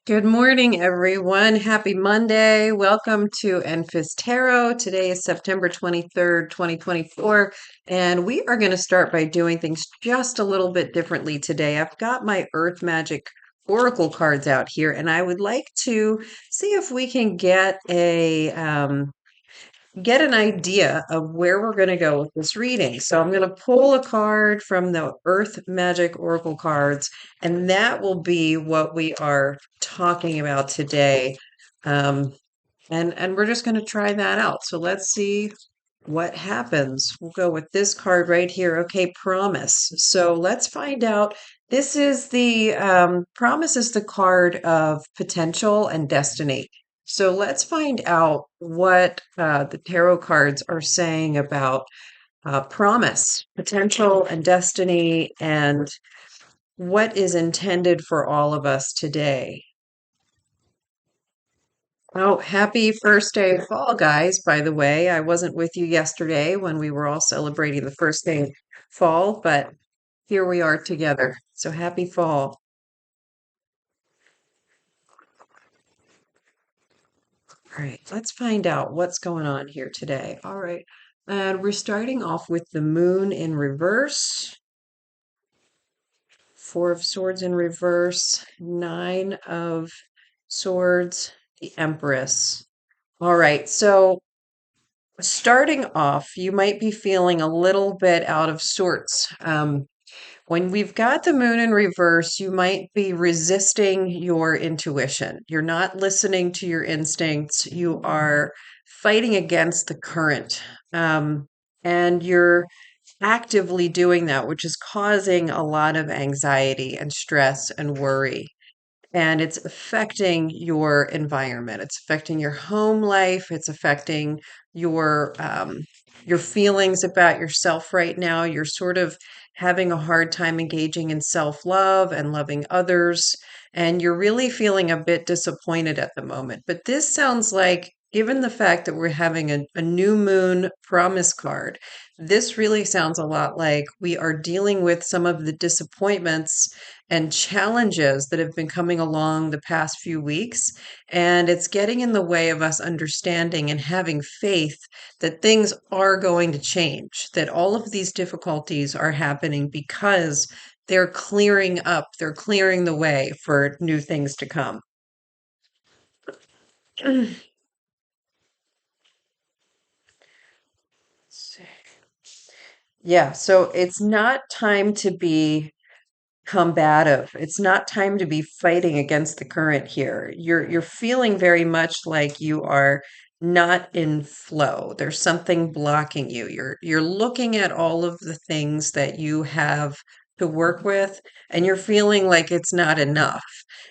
Good morning, everyone. Happy Monday. Welcome to Enfys Tarot. Today is September 23rd, 2024, and we are going to start by doing things just a little bit differently today. I've got my Earth Magic Oracle cards out here, and I would like to see if we can get an idea of where we're going to go with this reading. So I'm going to pull a card from the Earth Magic Oracle cards, and that will be what we are talking about today. Um, and we're just going to try that out. So let's see what happens. We'll go with this card right here. Okay, promise. So let's find out. This is the promise is the card of potential and destiny. So let's find out what the tarot cards are saying about promise, potential, and destiny, and what is intended for all of us today. Oh, happy first day of fall, guys, by the way. I wasn't with you yesterday when we were all celebrating the first day of fall, but here we are together. So happy fall. All right, let's find out what's going on here today. All right, and we're starting off with the moon in reverse, Four of Swords in reverse, Nine of Swords, the Empress. All right, so starting off, you might be feeling a little bit out of sorts. When we've got the moon in reverse, you might be resisting your intuition. You're not listening to your instincts. You are fighting against the current. And you're actively doing that, which is causing a lot of anxiety and stress and worry, and it's affecting your environment. It's affecting your home life. It's affecting your feelings about yourself right now. You're sort of having a hard time engaging in self-love and loving others, and you're really feeling a bit disappointed at the moment. But this sounds like, given the fact that we're having a new moon promise card, this really sounds a lot like we are dealing with some of the disappointments and challenges that have been coming along the past few weeks. And it's getting in the way of us understanding and having faith that things are going to change, that all of these difficulties are happening because they're clearing up, they're clearing the way for new things to come. Yeah, so it's not time to be combative. It's not time to be fighting against the current here. You're feeling very much like you are not in flow. There's something blocking you. You're looking at all of the things that you have to work with, and you're feeling like it's not enough.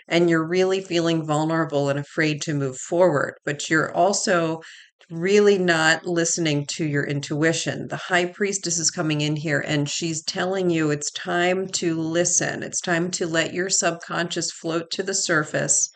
And you're really feeling vulnerable and afraid to move forward. But you're also really not listening to your intuition. The high priestess is coming in here and she's telling you it's time to listen. It's time to let your subconscious float to the surface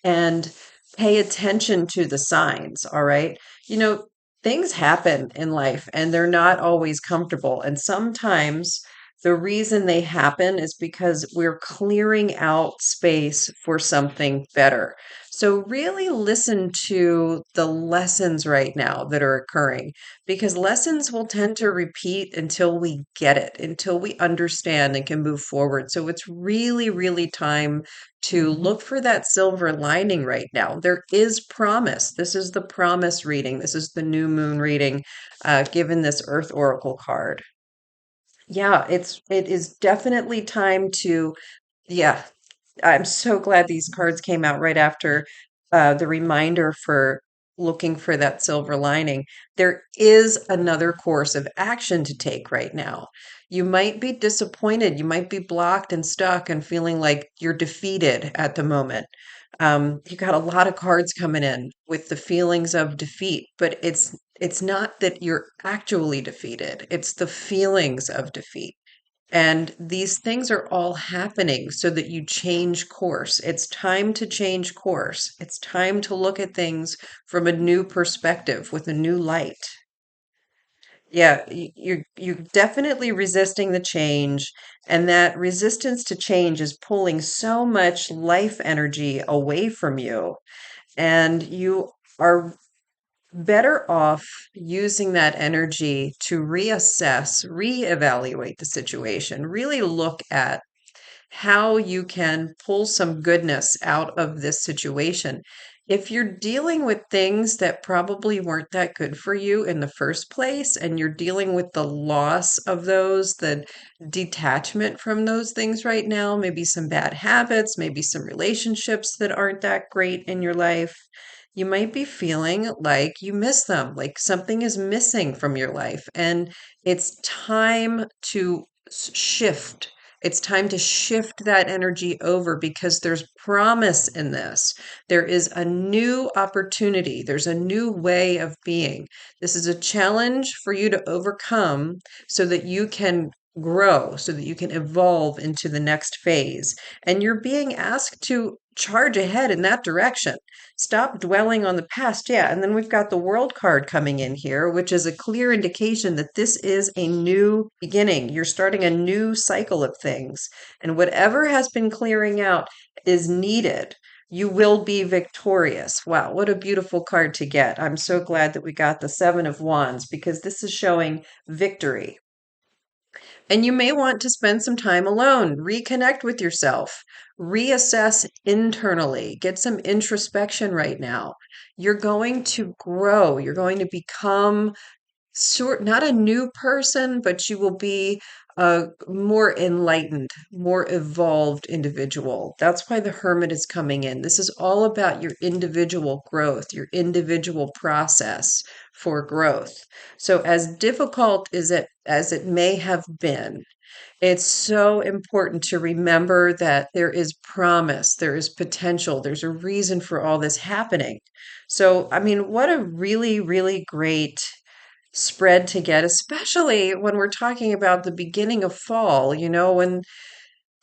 and pay attention to the signs. All right. You know, things happen in life and they're not always comfortable. And sometimes the reason they happen is because we're clearing out space for something better. So really listen to the lessons right now that are occurring, because lessons will tend to repeat until we get it, until we understand and can move forward. So it's really, really time to look for that silver lining right now. There is promise. This is the promise reading. This is the new moon reading, given this Earth Oracle card. Yeah, it is definitely time to, yeah, I'm so glad these cards came out right after the reminder for looking for that silver lining. There is another course of action to take right now. You might be disappointed. You might be blocked and stuck and feeling like you're defeated at the moment. You got a lot of cards coming in with the feelings of defeat, but it's not that you're actually defeated. It's the feelings of defeat. And these things are all happening so that you change course. It's time to change course. It's time to look at things from a new perspective with a new light. Yeah, you're definitely resisting the change, and that resistance to change is pulling so much life energy away from you, and you are better off using that energy to reassess, reevaluate the situation, really look at how you can pull some goodness out of this situation. If you're dealing with things that probably weren't that good for you in the first place, and you're dealing with the loss of those, the detachment from those things right now, maybe some bad habits, maybe some relationships that aren't that great in your life, you might be feeling like you miss them, like something is missing from your life. And it's time to shift. It's time to shift that energy over because there's promise in this. There is a new opportunity. There's a new way of being. This is a challenge for you to overcome so that you can grow, so that you can evolve into the next phase. And you're being asked to charge ahead in that direction. Stop dwelling on the past. Yeah. And then we've got the world card coming in here, which is a clear indication that this is a new beginning. You're starting a new cycle of things. And whatever has been clearing out is needed. You will be victorious. Wow, what a beautiful card to get. I'm so glad that we got the Seven of Wands because this is showing victory. And you may want to spend some time alone, reconnect with yourself, reassess internally, get some introspection right now. You're going to grow, you're going to become not a new person, but you will be a more enlightened, more evolved individual. That's why the hermit is coming in. This is all about your individual growth, your individual process for growth. So as difficult as it may have been, it's so important to remember that there is promise, there is potential, there's a reason for all this happening. So, I mean, what a really, really great spread to get, especially when we're talking about the beginning of fall, when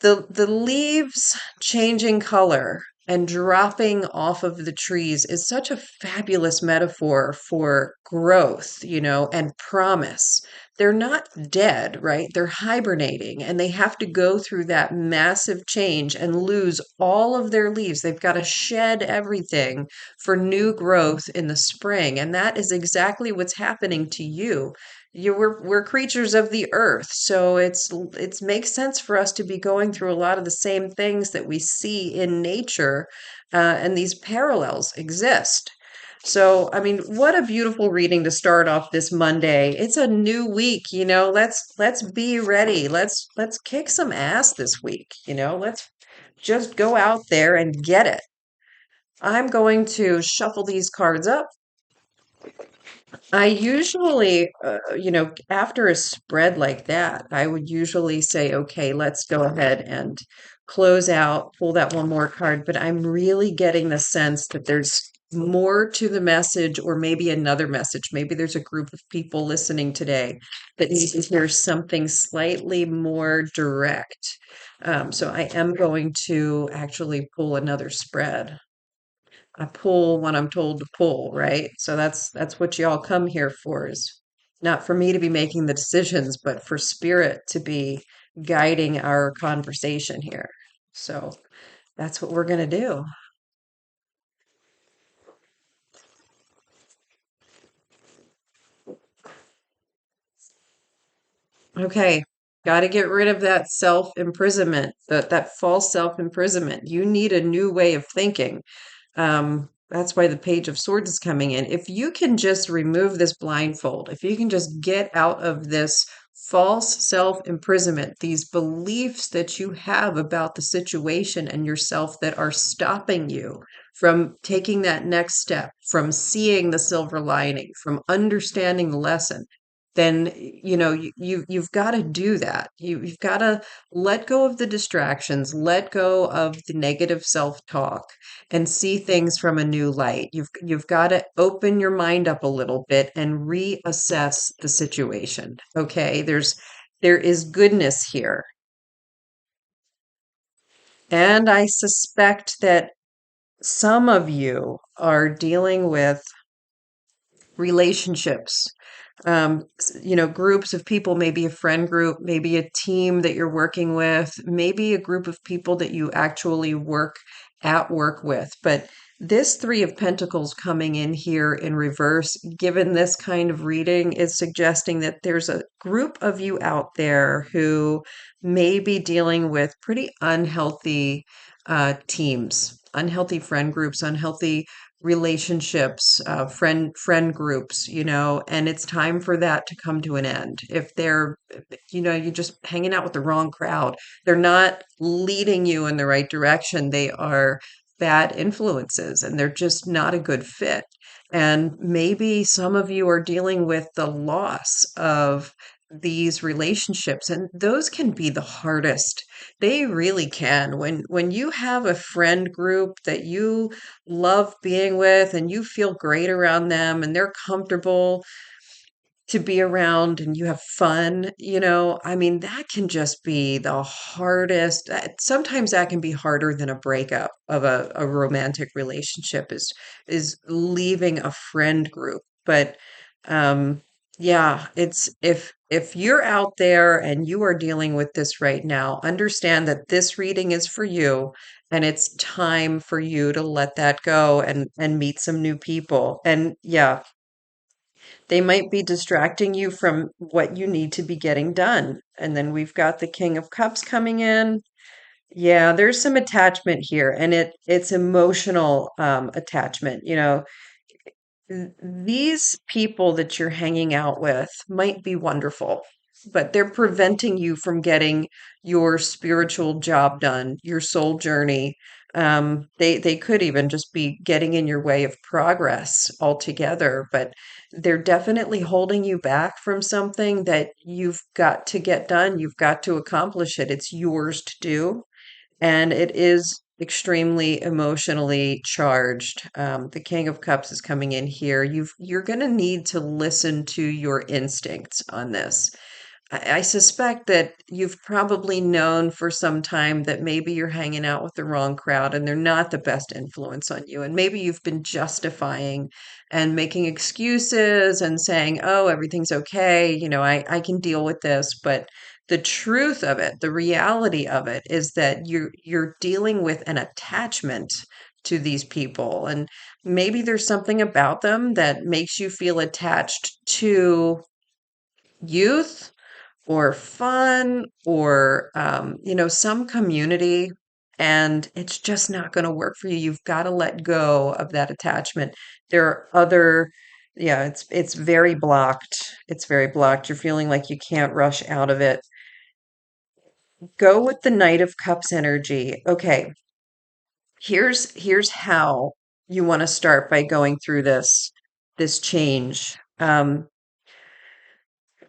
the leaves changing color and dropping off of the trees is such a fabulous metaphor for growth, and promise. They're not dead, right? They're hibernating and they have to go through that massive change and lose all of their leaves. They've got to shed everything for new growth in the spring. And that is exactly what's happening to you. We're creatures of the earth, so it's makes sense for us to be going through a lot of the same things that we see in nature, and these parallels exist. So, I mean, what a beautiful reading to start off this Monday. It's a new week, Let's be ready. Let's kick some ass this week, Let's just go out there and get it. I'm going to shuffle these cards up. I usually, after a spread like that, I would usually say, okay, let's go ahead and close out, pull that one more card. But I'm really getting the sense that there's more to the message, or maybe another message. Maybe there's a group of people listening today that need to hear something slightly more direct. So I am going to actually pull another spread. I pull when I'm told to pull, right? So that's what y'all come here for, is not for me to be making the decisions, but for spirit to be guiding our conversation here. So that's what we're going to do. Okay. Got to get rid of that self imprisonment, that false self imprisonment. You need a new way of thinking. That's why the Page of Swords is coming in. If you can just remove this blindfold, if you can just get out of this false self imprisonment, these beliefs that you have about the situation and yourself that are stopping you from taking that next step, from seeing the silver lining, from understanding the lesson, then you've got to do that. You've got to let go of the distractions, let go of the negative self-talk, and see things from a new light. You've got to open your mind up a little bit and reassess the situation. Okay, there is goodness here. And I suspect that some of you are dealing with relationships, groups of people, maybe a friend group, maybe a team that you're working with, maybe a group of people that you actually work with. But this Three of Pentacles coming in here in reverse, given this kind of reading, is suggesting that there's a group of you out there who may be dealing with pretty unhealthy teams, unhealthy friend groups, unhealthy relationships, friend groups, and it's time for that to come to an end. If you're just hanging out with the wrong crowd, they're not leading you in the right direction. They are bad influences and they're just not a good fit. And maybe some of you are dealing with the loss of these relationships, and those can be the hardest. They really can. When you have a friend group that you love being with and you feel great around them and they're comfortable to be around and you have fun, I mean, that can just be the hardest. Sometimes that can be harder than a breakup of a romantic relationship is leaving a friend group. But um yeah, it's if you're out there and you are dealing with this right now, understand that this reading is for you and it's time for you to let that go and meet some new people. And yeah, they might be distracting you from what you need to be getting done. And then we've got the King of Cups coming in. Yeah, there's some attachment here, and it's emotional attachment. These people that you're hanging out with might be wonderful, but they're preventing you from getting your spiritual job done, your soul journey. They could even just be getting in your way of progress altogether, but they're definitely holding you back from something that you've got to get done. You've got to accomplish it. It's yours to do, and it is extremely emotionally charged. The King of Cups is coming in here. You're going to need to listen to your instincts on this. I suspect that you've probably known for some time that maybe you're hanging out with the wrong crowd and they're not the best influence on you. And maybe you've been justifying and making excuses and saying, oh, everything's okay. I can deal with this. But the truth of it, the reality of it is that you're dealing with an attachment to these people. And maybe there's something about them that makes you feel attached to youth or fun or some community, and it's just not going to work for you. You've got to let go of that attachment. There are other Yeah, it's very blocked. It's very blocked. You're feeling like you can't rush out of it. Go with the Knight of Cups energy. Okay, here's how you want to start by going through this change.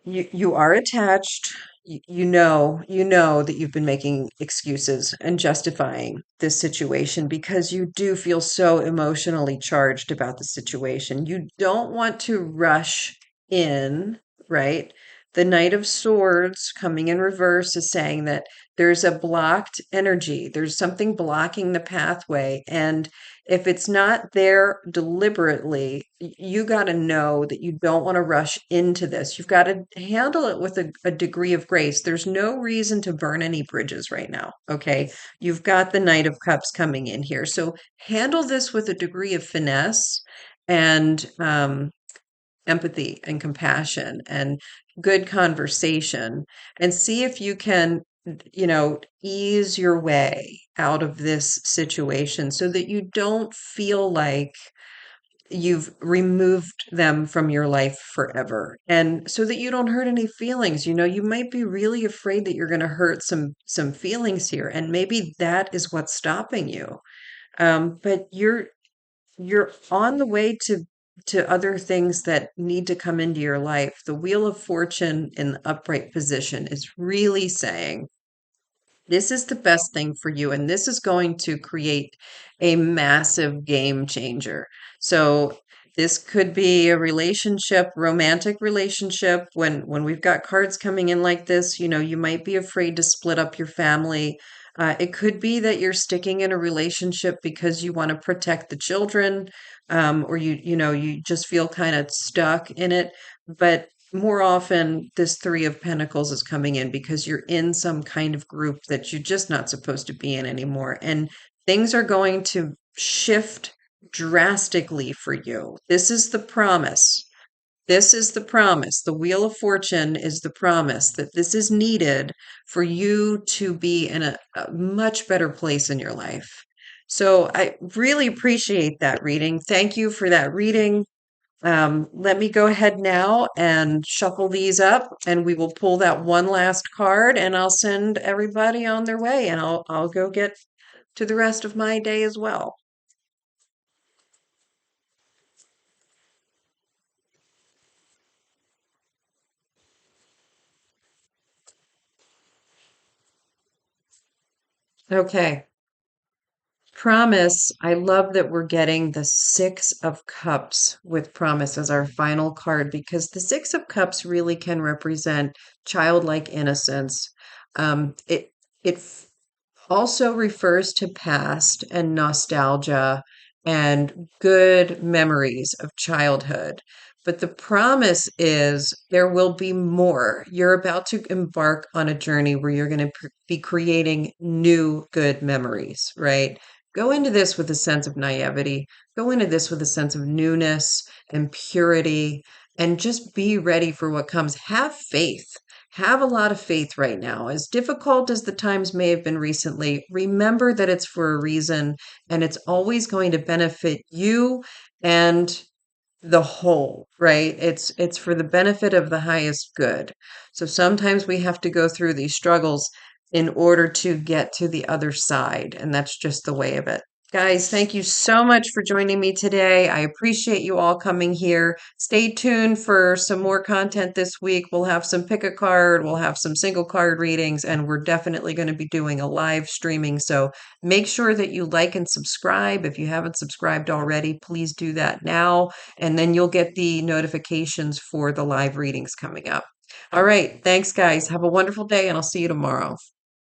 You are attached. You know that you've been making excuses and justifying this situation because you do feel so emotionally charged about the situation. You don't want to rush in, right? The Knight of Swords coming in reverse is saying that there's a blocked energy. There's something blocking the pathway. And if it's not there deliberately, you got to know that you don't want to rush into this. You've got to handle it with a degree of grace. There's no reason to burn any bridges right now. Okay. You've got the Knight of Cups coming in here. So handle this with a degree of finesse and empathy and compassion and good conversation, and see if you can ease your way out of this situation so that you don't feel like you've removed them from your life forever, and so that you don't hurt any feelings. You might be really afraid that you're going to hurt some feelings here, and maybe that is what's stopping you. But you're on the way to other things that need to come into your life. The Wheel of Fortune in the upright position is really saying this is the best thing for you, and this is going to create a massive game changer. So this could be a relationship, romantic relationship. When we've got cards coming in like this, you might be afraid to split up your family. It could be that you're sticking in a relationship because you want to protect the children, or you just feel kind of stuck in it. But more often this Three of Pentacles is coming in because you're in some kind of group that you're just not supposed to be in anymore. And things are going to shift drastically for you. This is the promise. This is the promise. The Wheel of Fortune is the promise that this is needed for you to be in a much better place in your life. So I really appreciate that reading. Thank you for that reading. Let me go ahead now and shuffle these up, and we will pull that one last card, and I'll send everybody on their way, and I'll go get to the rest of my day as well. Okay. Promise. I love that we're getting the Six of Cups with Promise as our final card because the Six of Cups really can represent childlike innocence. It also refers to past and nostalgia and good memories of childhood. But the promise is there will be more. You're about to embark on a journey where you're going to be creating new good memories, right? Go into this with a sense of naivety. Go into this with a sense of newness and purity, and just be ready for what comes. Have faith. Have a lot of faith right now. As difficult as the times may have been recently, remember that it's for a reason and it's always going to benefit you and the whole, right? It's for the benefit of the highest good. So sometimes we have to go through these struggles in order to get to the other side, and that's just the way of it. Guys, thank you so much for joining me today. I appreciate you all coming here. Stay tuned for some more content this week. We'll have some pick a card, we'll have some single card readings, and we're definitely going to be doing a live streaming. So make sure that you like and subscribe. If you haven't subscribed already, please do that now, and then you'll get the notifications for the live readings coming up. All right. Thanks, guys. Have a wonderful day, and I'll see you tomorrow.